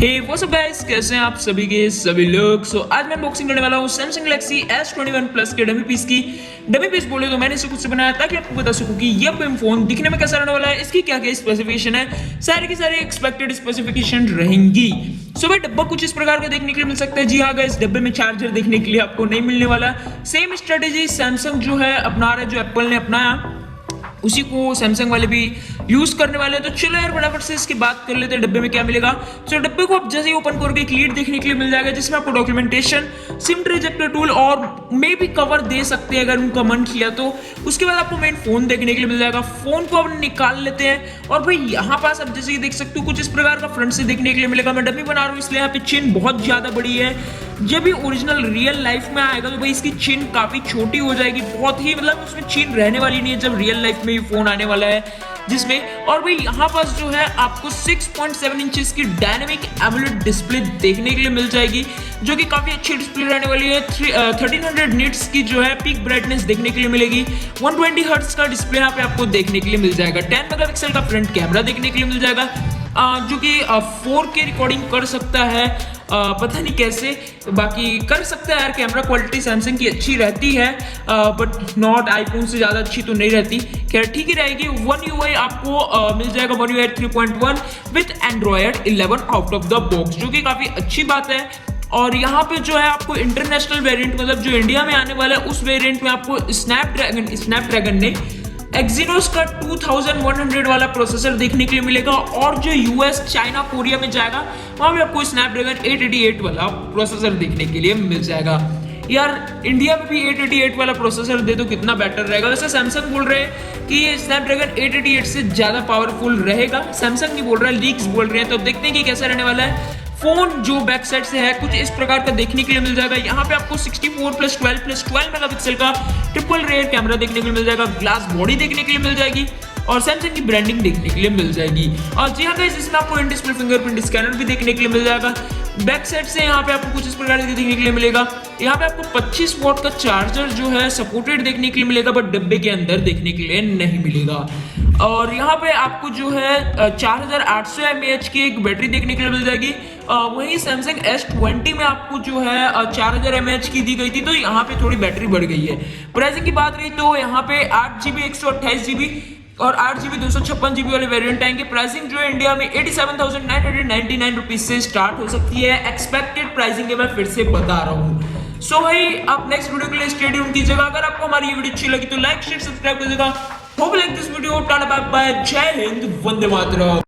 Hey what's up guys, कैसे हैं आप सभी के सभी लोग। आज मैं अनबॉक्सिंग करने वाला हूं Samsung Galaxy S21 Plus के डमी पीस की। डमी पीस बोले तो मैंने इसे खुद से बनाया ताकि आपको बता सकूं कि ये फोन दिखने में कैसा रहने वाला है, इसकी क्या क्या स्पेसिफिकेशन है, सारी की सारी एक्सपेक्टेड स्पेसिफिकेशन रहेंगी। भाई डब्बा कुछ इस प्रकार का देखने के लिए मिल सकता है। जी हाँ गाइस, डब्बे में चार्जर देखने के लिए आपको नहीं मिलने वाला। सेम स्ट्रेटेजी सैमसंग जो है अपना रहा है, जो एप्पल ने अपनाया उसी को सैमसंग वाले भी यूज करने वाले हैं। तो चलो यार फटाफट से इसकी बात कर लेते हैं डब्बे में क्या मिलेगा। तो डब्बे को आप जैसे ही ओपन करोगे एक लीड देखने के लिए मिल जाएगा, जिसमें आपको डॉक्यूमेंटेशन, सिम रिजेक्टर टूल और मे भी कवर दे सकते हैं अगर उनका मन किया तो। उसके बाद आपको मेन फोन देखने के लिए मिल जाएगा। फोन को अब निकाल लेते हैं और भाई यहाँ पास आप जैसे देख सकते हो कुछ इस प्रकार का फ्रंट से देखने के लिए मिलेगा। मैं डब्बी बना रहा हूँ इसलिए यहाँ पे चिन बहुत ज्यादा बड़ी है। जब भी ओरिजिनल रियल लाइफ में आएगा तो भाई इसकी चिन काफी छोटी हो जाएगी, बहुत ही मतलब उसमें चिन रहने वाली नहीं है जब रियल लाइफ में ये फोन आने वाला है जिसमें। और भाई यहाँ पास जो है आपको 6.7 इंचेस की डायनेमिक एमोलेड डिस्प्ले देखने के लिए मिल जाएगी, जो कि काफी अच्छी डिस्प्ले रहने वाली है। 1300 निट्स की जो है पीक ब्राइटनेस देखने के लिए मिलेगी। 120 हर्ट्ज का डिस्प्ले यहाँ पे आपको देखने के लिए मिल जाएगा। 10 मेगापिक्सल का फ्रंट कैमरा देखने के लिए मिल जाएगा, जो कि 4K रिकॉर्डिंग कर सकता है। पता नहीं कैसे, बाकी कर सकता है यार। कैमरा क्वालिटी सैमसंग की अच्छी रहती है, बट नॉट आईफोन से ज्यादा अच्छी तो नहीं रहती। खैर ठीक ही रहेगी। One UI आपको मिल जाएगा, One UI 3.1 with Android 11 out of the box, जो कि काफी अच्छी बात है। और यहाँ पे जो है आपको इंटरनेशनल वेरिएंट, मतलब जो इंडिया में आने वाला है उस वेरिएंट में आपको स्नैपड्रैगन ने एक्सिनोस का 2100 वाला प्रोसेसर देखने के लिए मिलेगा। और जो यूएस, चाइना, कोरिया में जाएगा वहां भी आपको स्नैपड्रैगन 888 वाला प्रोसेसर देखने के लिए मिल जाएगा। यार इंडिया में भी 888 वाला प्रोसेसर दे तो कितना बेटर रहेगा। वैसे सैमसंग बोल रहे हैं कि ये स्नैपड्रैगन 888 से ज्यादा पावरफुल रहेगा। सैमसंग नहीं बोल रहा है, लीक्स बोल रहे हैं। तो देखते हैं कि कैसा रहने वाला है। फोन जो बैक साइड से है कुछ इस प्रकार का देखने के लिए मिल जाएगा। यहाँ पे आपको 64+12+12 मेगापिक्सल का ट्रिपल रेयर कैमरा देखने के लिए मिल जाएगा। ग्लास बॉडी देखने के लिए मिल जाएगी और सैमसंग की ब्रांडिंग देखने के लिए मिल जाएगी। और जी हाँ गाइस, इसमें आपको इन डिस्प्ले फिंगरप्रिंट स्कैनर भी देखने के लिए मिल जाएगा। बैक साइड से यहाँ पे आपको कुछ इस प्रकार से देखने के लिए मिलेगा। यहाँ पे आपको 25 वॉट का चार्जर जो है सपोर्टेड देखने के लिए मिलेगा, बट डब्बे के अंदर देखने के लिए नहीं मिलेगा। और यहाँ पे आपको जो है 4800 mAh की एक बैटरी देखने के लिए मिल जाएगी। वहीं सैमसंग S20 में आपको जो है 4000 mAh की दी गई थी, तो यहाँ पे थोड़ी बैटरी बढ़ गई है। प्राइसिंग की बात रही तो यहाँ पे 8GB 128GB और 8GB 256GB वाले वेरिएंट आएंगे। प्राइसिंग जो है इंडिया में 87,999 रुपीज से स्टार्ट हो सकती है। एक्सपेक्टेड प्राइसिंग के मैं फिर से बता रहा हूँ। भाई आप नेक्स्ट वीडियो के लिए स्टे ट्यून कीजिएगा। अगर आपको हमारी ये वीडियो अच्छी लगी तो लाइक शेयर सब्सक्राइब कीजिएगा। Hope like this video. Tata bye bye, जय हिंद, वंदे मातरम।